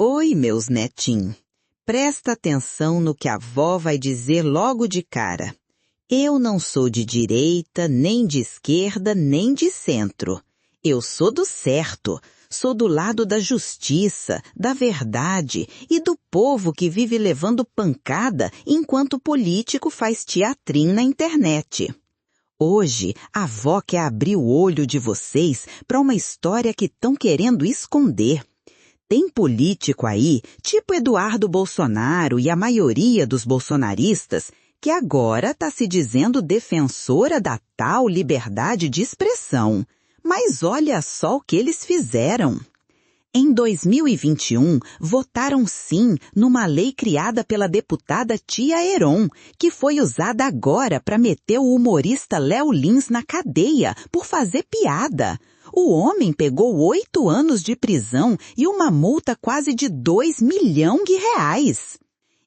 Oi, meus netinhos. Presta atenção no que a avó vai dizer logo de cara. Eu não sou de direita, nem de esquerda, nem de centro. Eu sou do certo. Sou do lado da justiça, da verdade e do povo que vive levando pancada enquanto o político faz teatrinho na internet. Hoje, a avó quer abrir o olho de vocês para uma história que estão querendo esconder. Tem político aí, tipo Eduardo Bolsonaro e a maioria dos bolsonaristas, que agora está se dizendo defensora da tal liberdade de expressão. Mas olha só o que eles fizeram. Em 2021, votaram sim numa lei criada pela deputada Tia Heron, que foi usada agora para meter o humorista Léo Lins na cadeia por fazer piada. O homem pegou 8 anos de prisão e uma multa quase de 2 milhões de reais.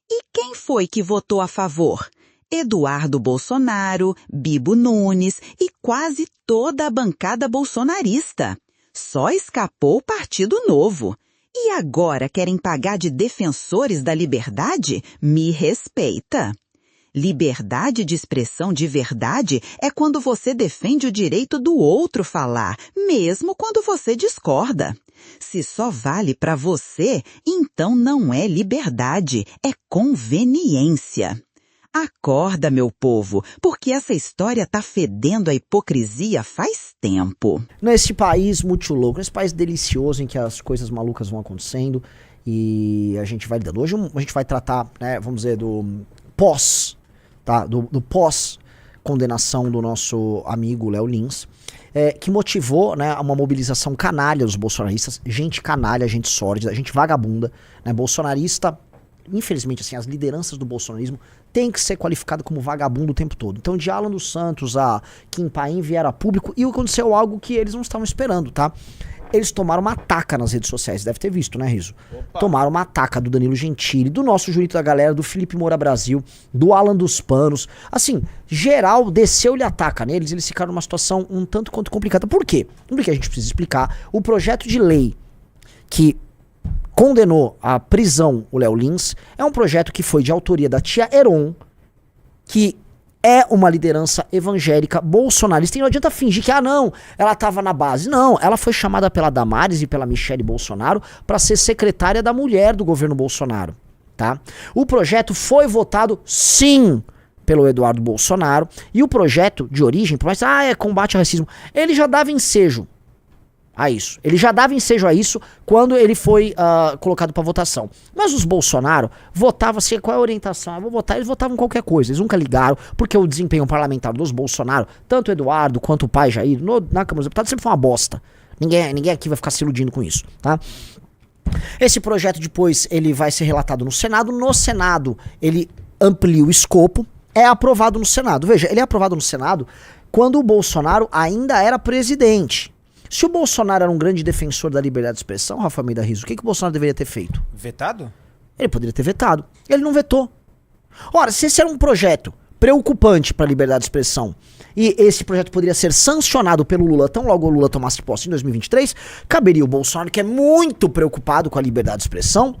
E quem foi que votou a favor? Eduardo Bolsonaro, Bibo Nunes e quase toda a bancada bolsonarista. Só escapou o Partido Novo. E agora querem pagar de defensores da liberdade? Me respeita. Liberdade de expressão de verdade é quando você defende o direito do outro falar, mesmo quando você discorda. Se só vale para você, então não é liberdade, é conveniência. Acorda, meu povo, porque essa história tá fedendo a hipocrisia faz tempo. Nesse país muito louco, nesse país delicioso em que as coisas malucas vão acontecendo e a gente vai lidando. Hoje a gente vai tratar, né, vamos dizer, do pós, tá? Do pós-condenação do nosso amigo Léo Lins, que motivou, né, uma mobilização canalha dos bolsonaristas, gente canalha, gente sórdida, gente vagabunda, né, bolsonarista. Infelizmente, assim, as lideranças do bolsonarismo têm que ser qualificadas como vagabundo o tempo todo. Então, de Alan dos Santos a Kim Paim vieram a público e aconteceu algo que eles não estavam esperando, tá? Eles tomaram uma ataca nas redes sociais, deve ter visto, né, Riso? Opa. Tomaram uma ataca do Danilo Gentili, do nosso Jurito da Galera, do Felipe Moura Brasil, do Alan dos Panos. Assim, geral desceu-lhe ataca neles, eles ficaram numa situação um tanto quanto complicada. Por quê? Porque a gente precisa explicar. O projeto de lei que condenou à prisão o Léo Lins é um projeto que foi de autoria da Tia Heron, que é uma liderança evangélica bolsonarista. E não adianta fingir que, não, ela estava na base. Não, ela foi chamada pela Damares e pela Michele Bolsonaro para ser secretária da mulher do governo Bolsonaro, tá? O projeto foi votado, sim, pelo Eduardo Bolsonaro. E o projeto de origem, por mais é combate ao racismo, ele já dava ensejo a isso. Ele já dava ensejo a isso quando ele foi colocado para votação. Mas os Bolsonaro votavam assim, qual é a orientação? Eu vou votar, eles votavam qualquer coisa. Eles nunca ligaram, porque o desempenho parlamentar dos Bolsonaro, tanto o Eduardo quanto o pai Jair, na Câmara dos Deputados, sempre foi uma bosta. Ninguém aqui vai ficar se iludindo com isso, tá? Esse projeto depois ele vai ser relatado no Senado. No Senado ele amplia o escopo, é aprovado no Senado. Veja, ele é aprovado no Senado quando o Bolsonaro ainda era presidente. Se o Bolsonaro era um grande defensor da liberdade de expressão, Rafa Almeida Riso, o que o Bolsonaro deveria ter feito? Vetado? Ele poderia ter vetado. Ele não vetou. Ora, se esse era um projeto preocupante para a liberdade de expressão e esse projeto poderia ser sancionado pelo Lula tão logo o Lula tomasse posse em 2023, caberia o Bolsonaro, que é muito preocupado com a liberdade de expressão,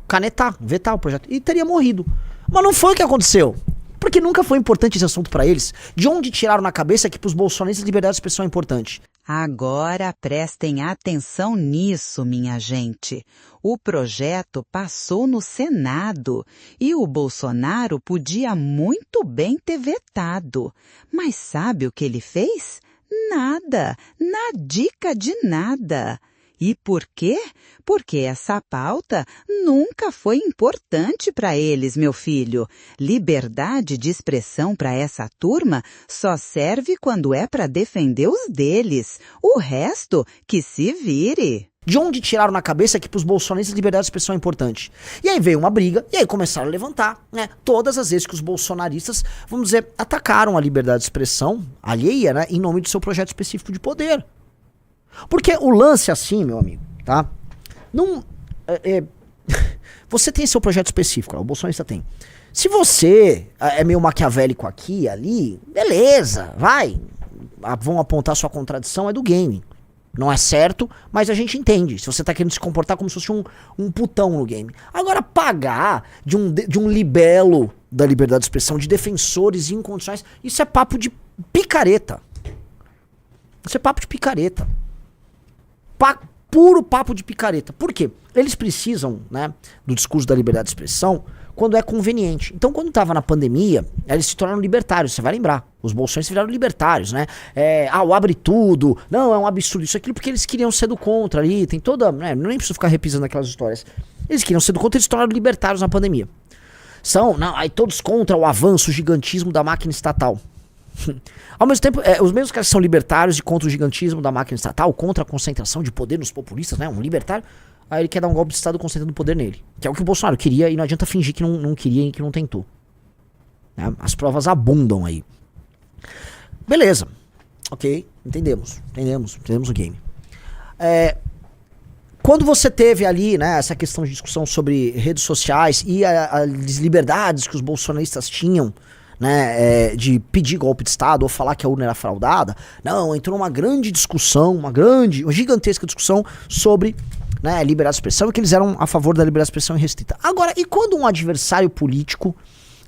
canetar, vetar o projeto. E teria morrido. Mas não foi o que aconteceu. Porque nunca foi importante esse assunto pra eles. De onde tiraram na cabeça que pros bolsonaristas liberdade de expressão é importante? Agora prestem atenção nisso, minha gente. O projeto passou no Senado e o Bolsonaro podia muito bem ter vetado. Mas sabe o que ele fez? Nada, nadica de nada. E por quê? Porque essa pauta nunca foi importante para eles, meu filho. Liberdade de expressão para essa turma só serve quando é para defender os deles. O resto, que se vire. De onde tiraram na cabeça que pros bolsonaristas liberdade de expressão é importante? E aí veio uma briga, e aí começaram a levantar, né? Todas as vezes que os bolsonaristas, vamos dizer, atacaram a liberdade de expressão alheia, né? Em nome do seu projeto específico de poder. Porque o lance assim, meu amigo, tá? Não, você tem seu projeto específico, o bolsonarista tem. Se você é meio maquiavélico aqui e ali, beleza, vai. Vão apontar sua contradição, é do game. Não é certo, mas a gente entende. Se você tá querendo se comportar como se fosse um putão no game. Agora, pagar de um libelo da liberdade de expressão, de defensores incondicionais, isso é papo de picareta. Isso é papo de picareta. Puro papo de picareta. Por quê? Eles precisam, né, do discurso da liberdade de expressão quando é conveniente. Então, quando tava na pandemia, eles se tornaram libertários, você vai lembrar. Os bolsonaristas viraram libertários, né? O abre tudo, não, é um absurdo isso aquilo, porque eles queriam ser do contra ali, tem toda, né, nem preciso ficar repisando aquelas histórias. Eles queriam ser do contra, eles se tornaram libertários na pandemia. Aí todos contra o avanço, o gigantismo da máquina estatal. Ao mesmo tempo, os mesmos caras que são libertários e contra o gigantismo da máquina estatal, contra a concentração de poder nos populistas, né? Um libertário, aí ele quer dar um golpe de Estado concentrando o poder nele. Que é o que o Bolsonaro queria e não adianta fingir que não queria e que não tentou. Né? As provas abundam aí. Beleza. Ok, entendemos o game. Quando você teve ali, né, essa questão de discussão sobre redes sociais e as liberdades que os bolsonaristas tinham, né, de pedir golpe de Estado ou falar que a urna era fraudada, não, entrou uma grande discussão, uma gigantesca discussão sobre, né, liberdade de expressão e que eles eram a favor da liberdade de expressão irrestrita. Agora, e quando um adversário político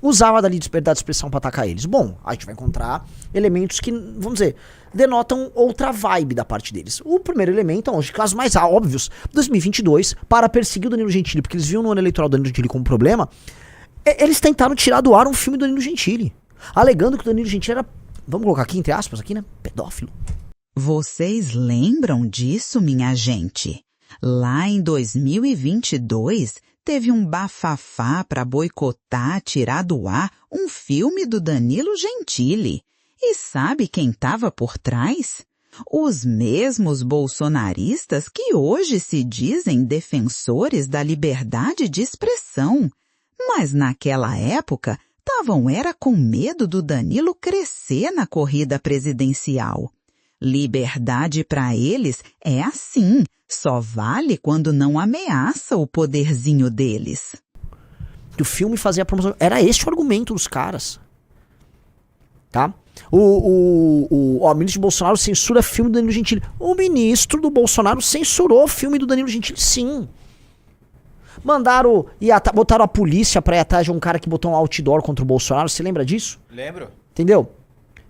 usava da liberdade de expressão para atacar eles? Bom, a gente vai encontrar elementos que, vamos dizer, denotam outra vibe da parte deles. O primeiro elemento, um dos casos mais óbvios, 2022, para perseguir o Danilo Gentili, porque eles viam no ano eleitoral do Danilo Gentili como problema, eles tentaram tirar do ar um filme do Danilo Gentili, alegando que o Danilo Gentili era, vamos colocar aqui entre aspas, aqui, né, pedófilo. Vocês lembram disso, minha gente? Lá em 2022, teve um bafafá para boicotar, tirar do ar um filme do Danilo Gentili. E sabe quem estava por trás? Os mesmos bolsonaristas que hoje se dizem defensores da liberdade de expressão. Mas naquela época, era com medo do Danilo crescer na corrida presidencial. Liberdade para eles é assim, só vale quando não ameaça o poderzinho deles. O filme fazia promoção, era esse o argumento dos caras. Tá? O ministro Bolsonaro censura filme do Danilo Gentili. O ministro do Bolsonaro censurou o filme do Danilo Gentili, sim. Mandaram botaram a polícia pra ir atrás de um cara que botou um outdoor contra o Bolsonaro. Você lembra disso? Lembro. Entendeu?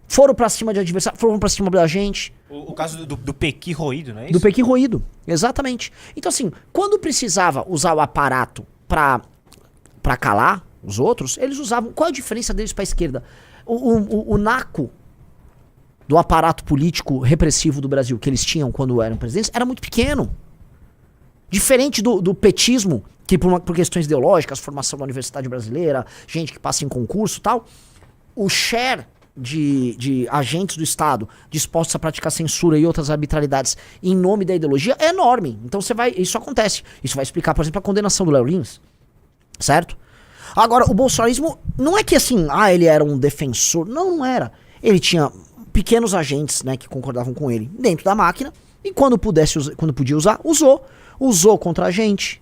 Foram pra cima de adversário, foram pra cima da gente. O caso do Pequi roído, não é isso? Do Pequi roído, exatamente. Então assim, quando precisava usar o aparato pra calar os outros, eles usavam... Qual a diferença deles pra esquerda? O naco do aparato político repressivo do Brasil que eles tinham quando eram presidentes era muito pequeno. Diferente do petismo, que por questões ideológicas, formação da universidade brasileira, gente que passa em concurso e tal, o share de agentes do Estado dispostos a praticar censura e outras arbitrariedades em nome da ideologia é enorme. Então isso acontece. Isso vai explicar, por exemplo, a condenação do Léo Lins, certo? Agora, o bolsonarismo não é que assim, ele era um defensor. Não era. Ele tinha pequenos agentes, né, que concordavam com ele dentro da máquina e quando podia usar, usou. Usou contra a gente,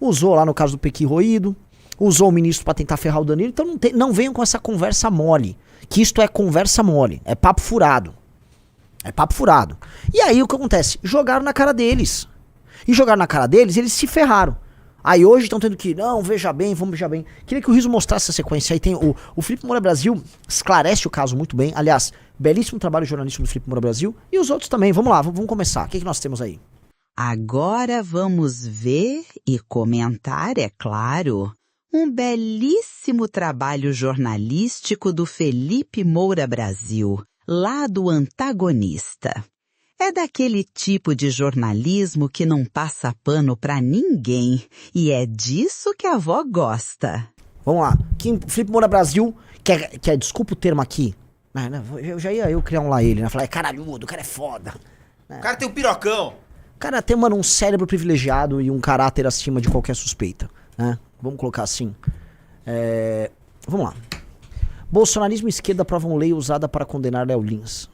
usou lá no caso do Pequi roído, usou o ministro pra tentar ferrar o Danilo. Então não venham com essa conversa mole, que isto é conversa mole, é papo furado. É papo furado. E aí o que acontece? Jogaram na cara deles. E jogaram na cara deles e eles se ferraram. Aí hoje estão tendo que, não, veja bem, vamos veja bem. Queria que o Riso mostrasse essa sequência. Aí tem o Felipe Moura Brasil, esclarece o caso muito bem. Aliás, belíssimo trabalho jornalístico do Felipe Moura Brasil. E os outros também, vamos lá, vamos começar. O que nós temos aí? Agora vamos ver e comentar, é claro, um belíssimo trabalho jornalístico do Felipe Moura Brasil, lá do Antagonista. É daquele tipo de jornalismo que não passa pano pra ninguém, e é disso que a avó gosta. Vamos lá, Felipe Moura Brasil, que é, desculpa o termo aqui, eu já ia criar um lá ele, né? Falar, é caralhudo, o cara é foda. O cara tem um pirocão. O cara tem, mano, um cérebro privilegiado e um caráter acima de qualquer suspeita, né? Vamos colocar assim. Vamos lá. Bolsonarismo e esquerda aprovam lei usada para condenar Léo Lins.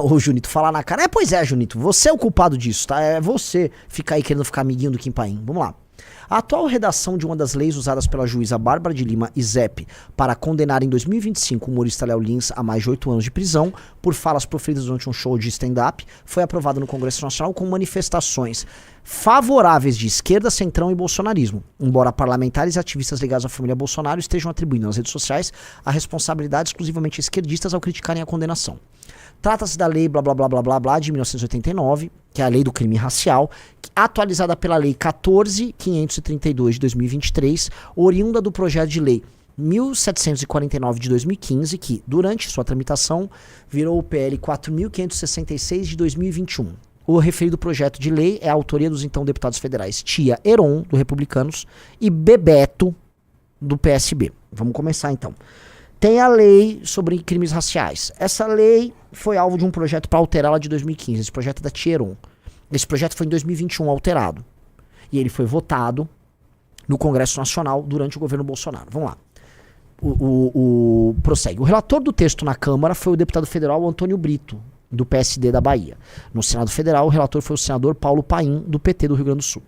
O Junito fala na cara. Pois é, Junito, você é o culpado disso, tá? É você ficar aí querendo ficar amiguinho do Kim Paim. Vamos lá. A atual redação de uma das leis usadas pela juíza Bárbara de Lima Izep para condenar em 2025 o humorista Léo Lins a mais de 8 anos de prisão por falas proferidas durante um show de stand-up foi aprovada no Congresso Nacional com manifestações favoráveis de esquerda, centrão e bolsonarismo, embora parlamentares e ativistas ligados à família Bolsonaro estejam atribuindo nas redes sociais a responsabilidade exclusivamente esquerdistas ao criticarem a condenação. Trata-se da lei blá blá blá blá blá blá de 1989, que é a lei do crime racial, atualizada pela lei 14.532 de 2023, oriunda do projeto de lei 1749 de 2015, que, durante sua tramitação, virou o PL 4.566 de 2021. O referido projeto de lei é a autoria dos então deputados federais Tia Heron, do Republicanos, e Bebeto, do PSB. Vamos começar então. Tem a lei sobre crimes raciais. Essa lei foi alvo de um projeto para alterá-la de 2015. Esse projeto é da Tia Heron. Esse projeto foi em 2021 alterado. E ele foi votado no Congresso Nacional durante o governo Bolsonaro. Vamos lá. Prossegue. O relator do texto na Câmara foi o deputado federal Antônio Brito, do PSD da Bahia. No Senado Federal, o relator foi o senador Paulo Paim, do PT do Rio Grande do Sul.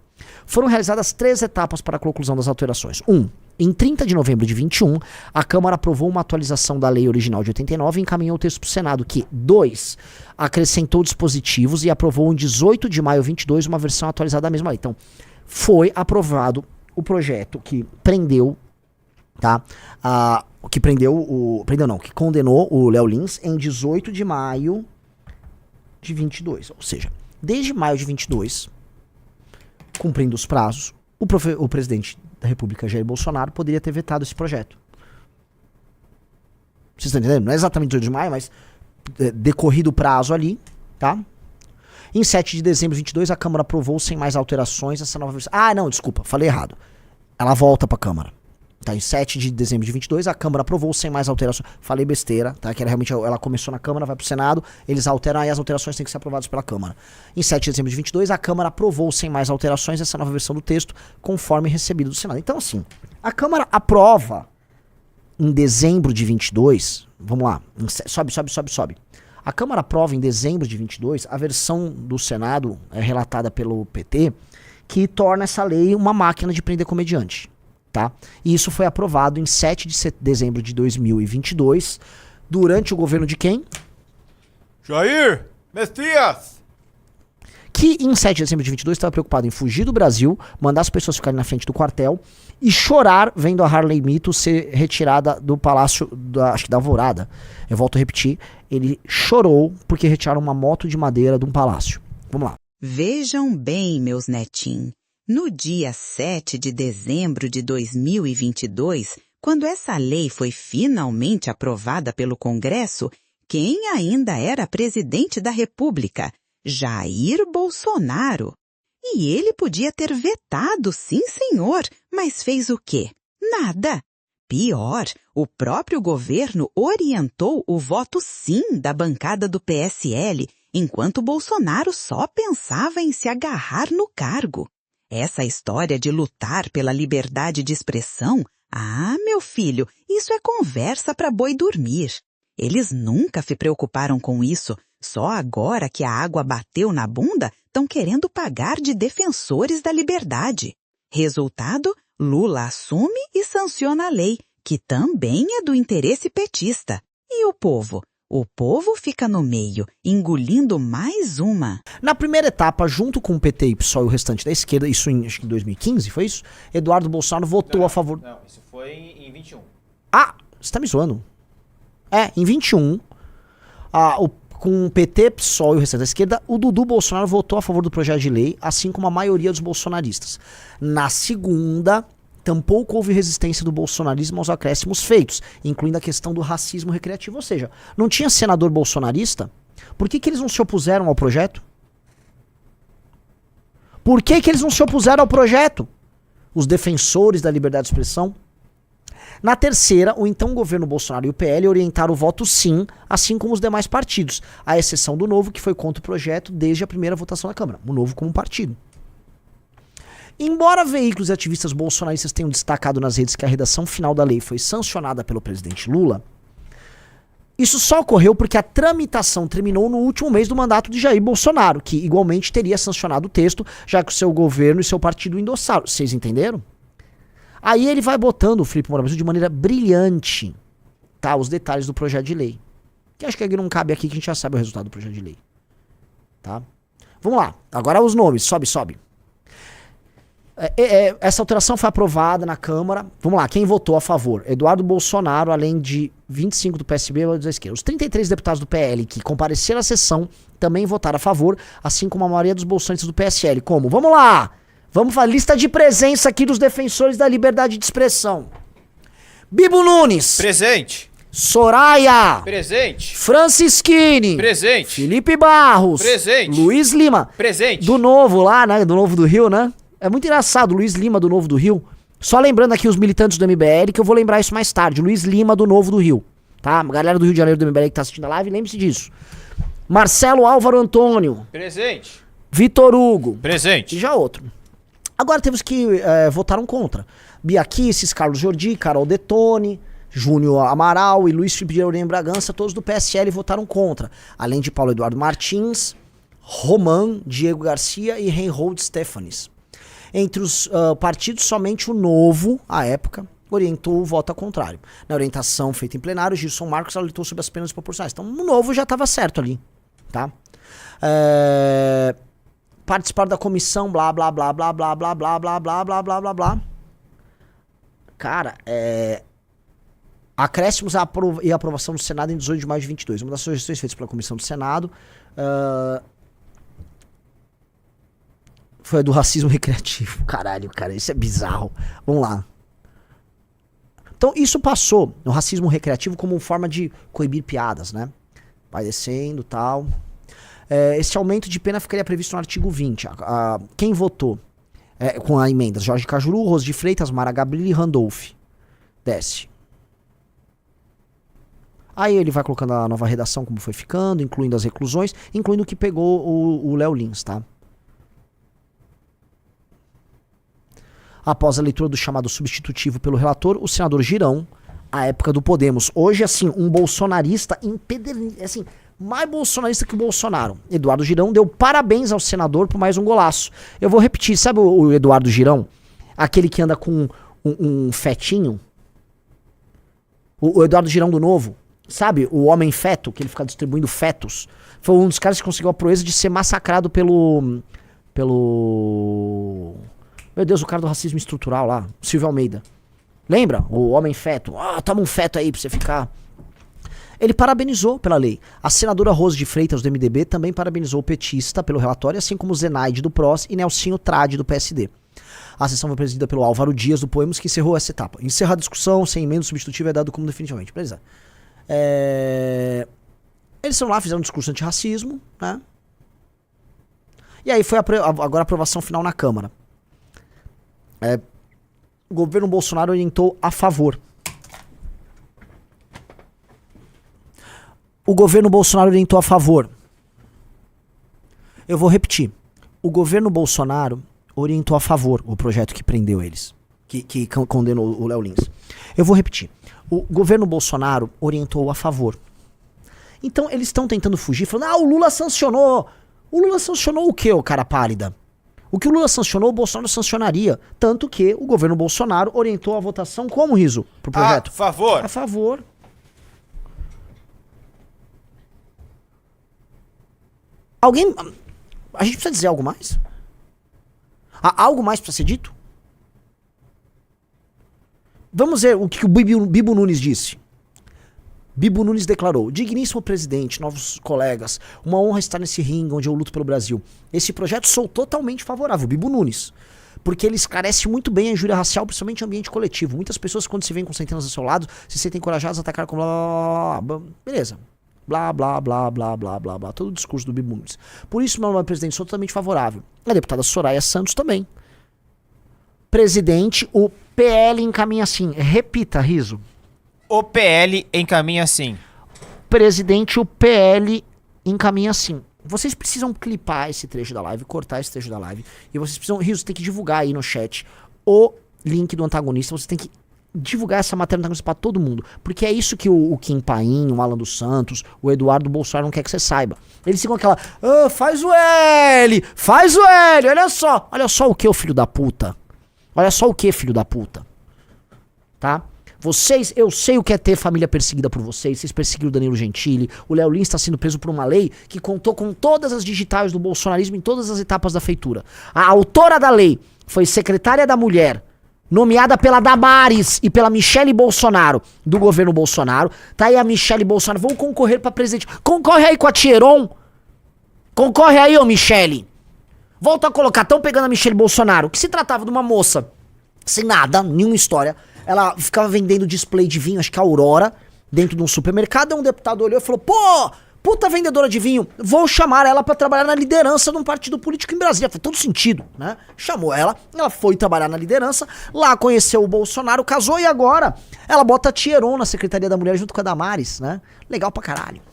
Foram realizadas 3 etapas para a conclusão das alterações. 1. Em 30 de novembro de 21, a Câmara aprovou uma atualização da lei original de 89 e encaminhou o texto para o Senado, que, 2, acrescentou dispositivos e aprovou em 18 de maio de 22 uma versão atualizada da mesma lei. Então, foi aprovado o projeto que prendeu, tá? Que condenou o Léo Lins em 18 de maio de 22. Ou seja, desde maio de 22, cumprindo os prazos, o presidente da República, Jair Bolsonaro, poderia ter vetado esse projeto. Vocês estão entendendo? Não é exatamente 18 de maio, mas decorrido o prazo ali, tá? Em 7 de dezembro de 22, a Câmara aprovou sem mais alterações essa nova versão. Ah, não, desculpa, falei errado. Ela volta pra Câmara. Tá, em 7 de dezembro de 22, a Câmara aprovou sem mais alterações. Falei besteira, tá? Que ela começou na Câmara, vai pro Senado, eles alteram e as alterações têm que ser aprovadas pela Câmara. Em 7 de dezembro de 22, a Câmara aprovou sem mais alterações essa nova versão do texto, conforme recebido do Senado. Então, assim, a Câmara aprova em dezembro de 22, vamos lá, sobe. A Câmara aprova em dezembro de 22 a versão do Senado, relatada pelo PT, que torna essa lei uma máquina de prender comediante. Tá? E isso foi aprovado em 7 de dezembro de 2022, durante o governo de quem? Jair Messias! Que em 7 de dezembro de 22 estava preocupado em fugir do Brasil, mandar as pessoas ficarem na frente do quartel e chorar vendo a Harley Mito ser retirada do palácio, acho que da Alvorada. Eu volto a repetir, ele chorou porque retiraram uma moto de madeira de um palácio. Vamos lá. Vejam bem, meus netinhos. No dia 7 de dezembro de 2022, quando essa lei foi finalmente aprovada pelo Congresso, quem ainda era presidente da República? Jair Bolsonaro. E ele podia ter vetado, sim senhor, mas fez o quê? Nada. Pior, o próprio governo orientou o voto sim da bancada do PSL, enquanto Bolsonaro só pensava em se agarrar no cargo. Essa história de lutar pela liberdade de expressão, meu filho, isso é conversa para boi dormir. Eles nunca se preocuparam com isso, só agora que a água bateu na bunda, estão querendo pagar de defensores da liberdade. Resultado, Lula assume e sanciona a lei, que também é do interesse petista. E o povo? O povo fica no meio, engolindo mais uma. Na primeira etapa, junto com o PT e PSOL e o restante da esquerda, isso acho que em 2015, foi isso? Eduardo Bolsonaro votou a favor... Não, isso foi em 21. Ah, você tá me zoando? Em 21, com o PT, PSOL e o restante da esquerda, o Dudu Bolsonaro votou a favor do projeto de lei, assim como a maioria dos bolsonaristas. Na segunda... tampouco houve resistência do bolsonarismo aos acréscimos feitos, incluindo a questão do racismo recreativo. Ou seja, não tinha senador bolsonarista? Por que eles não se opuseram ao projeto? Por que eles não se opuseram ao projeto? Os defensores da liberdade de expressão? Na terceira, o então governo Bolsonaro e o PL orientaram o voto sim, assim como os demais partidos, à exceção do Novo, que foi contra o projeto desde a primeira votação na Câmara. O Novo como partido. Embora veículos e ativistas bolsonaristas tenham destacado nas redes que a redação final da lei foi sancionada pelo presidente Lula, Isso só ocorreu porque a tramitação terminou no último mês do mandato de Jair Bolsonaro, que igualmente teria sancionado o texto, já que o seu governo e seu partido endossaram. Vocês entenderam? Aí ele vai botando o Felipe Moura Brasil de maneira brilhante, tá, os detalhes do projeto de lei. Que acho que não cabe aqui, que a gente já sabe o resultado do projeto de lei. Tá? Vamos lá. Agora os nomes. Sobe. Essa alteração foi aprovada na Câmara. Vamos lá, quem votou a favor? Eduardo Bolsonaro, além de 25 do PSB e da esquerda. Os 33 deputados do PL que compareceram à sessão também votaram a favor, assim como a maioria dos bolsonaristas do PSL. Como? Vamos lá! Vamos fazer lista de presença aqui dos defensores da liberdade de expressão. Bibo Nunes. Presente. Soraya. Presente. Francischini. Presente. Felipe Barros. Presente. Luiz Lima. Presente. Do Novo lá, né? Do Novo do Rio, né? É muito engraçado, Luiz Lima do Novo do Rio. Só lembrando aqui os militantes do MBL, que eu vou lembrar isso mais tarde. Luiz Lima do Novo do Rio. Tá? A galera do Rio de Janeiro do MBL que tá assistindo a live, lembre-se disso. Marcelo Álvaro Antônio. Presente. Vitor Hugo. Presente. E já outro. Agora temos que votaram contra. Bia Kicis, Carlos Jordi, Carol Detone, Júnior Amaral e Luiz Felipe de Aurélio Bragança, todos do PSL votaram contra. Além de Paulo Eduardo Martins, Roman, Diego Garcia e Reinhold Stefanes. Entre os partidos, somente o Novo, à época, orientou o voto ao contrário. Na orientação feita em plenário, Gilson Marcos alertou sobre as penas proporcionais. Então o Novo já estava certo ali, tá? Participar da comissão, blá, blá, blá, blá, blá, blá, blá, blá, blá, blá, blá, blá, blá. Cara, acréscimos e aprovação do Senado em 18 de maio de 22. Uma das sugestões feitas pela comissão do Senado foi a do racismo recreativo. Caralho, cara, isso é bizarro. Vamos lá. Então, isso passou no racismo recreativo como forma de coibir piadas, né? Vai descendo e tal. Esse aumento de pena ficaria previsto no artigo 20. Quem votou com a emenda? Jorge Cajuru, Rose de Freitas, Mara Gabrilli e Randolph. Desce. Aí ele vai colocando a nova redação como foi ficando, incluindo as reclusões, incluindo o que pegou o Léo Lins, tá? Após a leitura do chamado substitutivo pelo relator, o senador Girão, à época do Podemos, hoje, assim, um bolsonarista assim, mais bolsonarista que o Bolsonaro. Eduardo Girão deu parabéns ao senador por mais um golaço. Eu vou repetir, sabe o Eduardo Girão? Aquele que anda com um fetinho? O Eduardo Girão do Novo, sabe? O homem feto, que ele fica distribuindo fetos. Foi um dos caras que conseguiu a proeza de ser massacrado pelo... Meu Deus, o cara do racismo estrutural lá, Silvio Almeida. Lembra? O homem feto. Toma um feto aí pra você ficar... Ele parabenizou pela lei. A senadora Rose de Freitas, do MDB, também parabenizou o petista pelo relatório, assim como Zenaide, do PROS, e Nelsinho Trade, do PSD. A sessão foi presidida pelo Álvaro Dias, do Podemos, que encerrou essa etapa. Encerrar a discussão, sem emenda substitutiva, é dado como definitivamente. Beleza. Eles foram lá, fizeram um discurso antirracismo, né? E aí foi agora a aprovação final na Câmara. O governo Bolsonaro orientou a favor. O governo Bolsonaro orientou a favor. Eu vou repetir. O governo Bolsonaro orientou a favor o projeto que prendeu eles. Que condenou o Léo Lins. Eu vou repetir. O governo Bolsonaro orientou a favor. Então eles estão tentando fugir, falando, o Lula sancionou. O Lula sancionou o quê, ô cara pálida? O que o Lula sancionou, o Bolsonaro sancionaria. Tanto que o governo Bolsonaro orientou a votação como, Riso, pro projeto? A favor. A favor. Alguém... A gente precisa dizer algo mais? Há algo mais pra ser dito? Vamos ver o que o Bibo Nunes disse. Bibo Nunes declarou: digníssimo presidente, novos colegas, uma honra estar nesse ringue onde eu luto pelo Brasil. Esse projeto sou totalmente favorável, Bibo Nunes, porque ele esclarece muito bem a injúria racial, principalmente no ambiente coletivo. Muitas pessoas, quando se veem com centenas ao seu lado, se sentem encorajadas a atacar com blá, blá, blá, blá. Beleza. Blá, blá, blá, blá, blá, blá, blá. Todo o discurso do Bibo Nunes. Por isso, meu nome presidente, sou totalmente favorável. A deputada Soraya Santos também. Presidente, o PL encaminha assim. Repita, Riso. O PL encaminha assim. Presidente, o PL encaminha assim. Vocês precisam clipar esse trecho da live, cortar esse trecho da live. E vocês precisam, Riso, tem que divulgar aí no chat o link do antagonista. Você tem que divulgar essa matéria pra todo mundo. Porque é isso que o Kim Paim, o Alan dos Santos, o Eduardo Bolsonaro não quer que você saiba. Eles ficam aquela, faz o L, olha só o que, filho da puta. Olha só o que, filho da puta. Tá? Vocês, eu sei o que é ter família perseguida por vocês perseguiram o Danilo Gentili, o Léo Lins está sendo preso por uma lei que contou com todas as digitais do bolsonarismo em todas as etapas da feitura. A autora da lei foi secretária da Mulher, nomeada pela Damares e pela Michele Bolsonaro, do governo Bolsonaro. Tá aí a Michele Bolsonaro, vão concorrer pra presidente. Concorre aí com a Thieron. Concorre aí, ô Michele. Volta a colocar, tão pegando a Michele Bolsonaro, que se tratava de uma moça sem nada, nenhuma história. Ela ficava vendendo display de vinho, acho que a Aurora, dentro de um supermercado. Um deputado olhou e falou, puta vendedora de vinho, vou chamar ela pra trabalhar na liderança de um partido político em Brasília. Faz todo sentido, né? Chamou ela foi trabalhar na liderança, lá conheceu o Bolsonaro, casou e agora ela bota a Thieron na Secretaria da Mulher junto com a Damares, né? Legal pra caralho.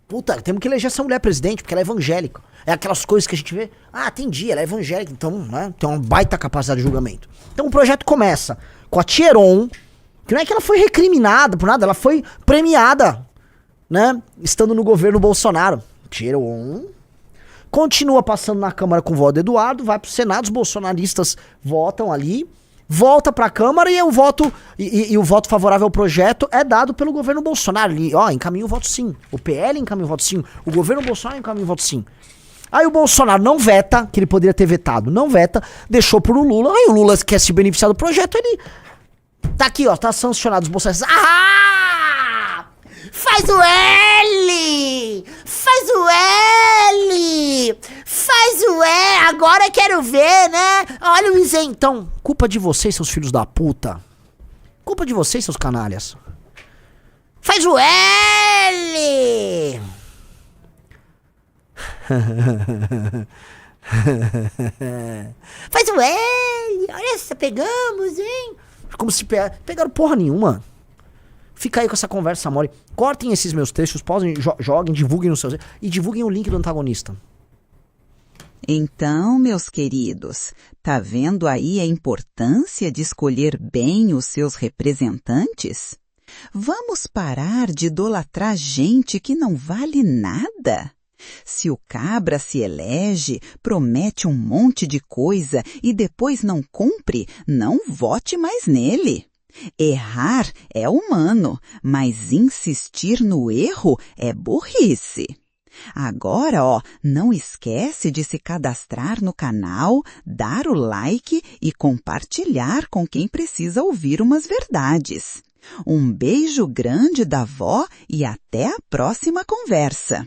Puta, temos que eleger essa mulher presidente, porque ela é evangélica. É aquelas coisas que a gente vê, entendi, ela é evangélica, então, né, tem uma baita capacidade de julgamento. Então o projeto começa com a Thieron, que não é que ela foi recriminada por nada, ela foi premiada, né, estando no governo Bolsonaro. Thieron continua passando na Câmara com o voto do Eduardo, vai pro Senado, os bolsonaristas votam ali, volta pra Câmara e o voto favorável ao projeto é dado pelo governo Bolsonaro. Ele, encaminha o voto sim. O PL encaminha o voto sim. O governo Bolsonaro encaminha o voto sim. Aí o Bolsonaro não veta, que ele poderia ter vetado, não veta, deixou pro Lula. Aí o Lula quer se beneficiar do projeto, ele tá aqui, tá sancionado os bolsonaristas. Faz o L! Faz o L! Faz o E! Agora quero ver, né? Olha o isentão. Culpa de vocês, seus filhos da puta. Culpa de vocês, seus canalhas. Faz o L! Faz o L! Olha essa, pegamos, hein? Como se pegaram porra nenhuma. Fica aí com essa conversa mole. Cortem esses meus textos, pausem, joguem, divulguem nos seus... E divulguem o link do antagonista. Então, meus queridos, tá vendo aí a importância de escolher bem os seus representantes? Vamos parar de idolatrar gente que não vale nada. Se o cabra se elege, promete um monte de coisa e depois não cumpre, não vote mais nele. Errar é humano, mas insistir no erro é burrice. Agora, não esquece de se cadastrar no canal, dar o like e compartilhar com quem precisa ouvir umas verdades. Um beijo grande da vó e até a próxima conversa.